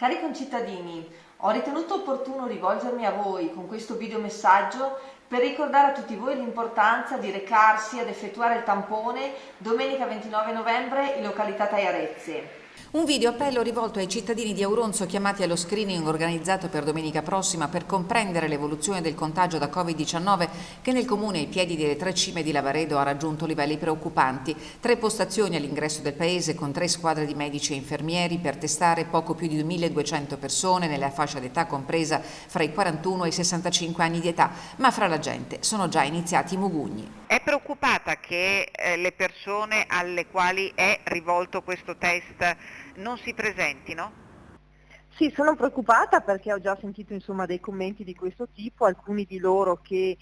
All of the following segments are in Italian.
Cari concittadini, ho ritenuto opportuno rivolgermi a voi con questo videomessaggio per ricordare a tutti voi l'importanza di recarsi ad effettuare il tampone domenica 29 novembre in località Taiarezze. Un video appello rivolto ai cittadini di Auronzo chiamati allo screening organizzato per domenica prossima per comprendere l'evoluzione del contagio da Covid-19 che nel comune ai piedi delle tre cime di Lavaredo ha raggiunto livelli preoccupanti. 3 postazioni all'ingresso del paese con 3 squadre di medici e infermieri per testare poco più di 1200 persone nella fascia d'età compresa fra i 41 e i 65 anni di età, ma fra la gente sono già iniziati i mugugni. È preoccupata che le persone alle quali è rivolto questo test non si presentino? Sì, sono preoccupata perché ho già sentito dei commenti di questo tipo, alcuni di loro che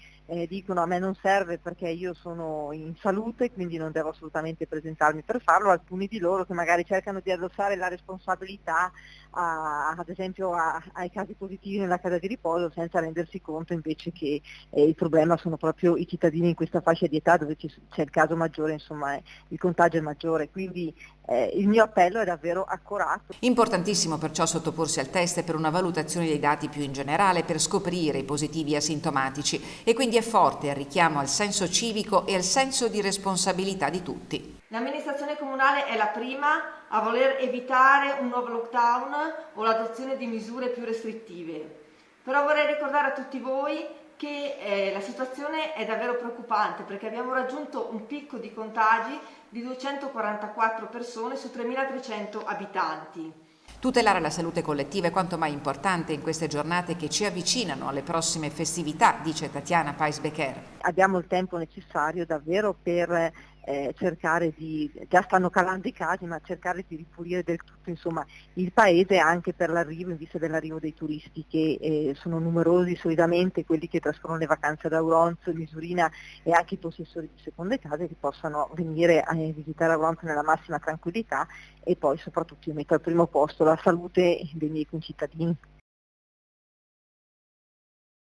dicono a me non serve perché io sono in salute, quindi non devo assolutamente presentarmi per farlo, alcuni di loro che magari cercano di addossare la responsabilità ad esempio ai casi positivi nella casa di riposo senza rendersi conto invece che il problema sono proprio i cittadini in questa fascia di età dove c'è il caso maggiore, il contagio è maggiore, quindi il mio appello è davvero accorato. Importantissimo perciò sottoporsi al test per una valutazione dei dati più in generale per scoprire i positivi asintomatici e quindi è forte il richiamo al senso civico e al senso di responsabilità di tutti. L'amministrazione comunale è la prima a voler evitare un nuovo lockdown o l'adozione di misure più restrittive. Però vorrei ricordare a tutti voi che la situazione è davvero preoccupante perché abbiamo raggiunto un picco di contagi di 244 persone su 3.300 abitanti. Tutelare la salute collettiva è quanto mai importante in queste giornate che ci avvicinano alle prossime festività, dice Tatiana Pais-Becker. Abbiamo il tempo necessario davvero per cercare già stanno calando i casi, ma cercare di ripulire del tutto il paese anche per l'arrivo, in vista dell'arrivo dei turisti che sono numerosi solitamente, quelli che trascorrono le vacanze ad Auronzo, Misurina e anche i possessori di seconde case che possano venire a visitare Auronzo nella massima tranquillità e poi soprattutto io metto al primo posto la salute dei miei concittadini.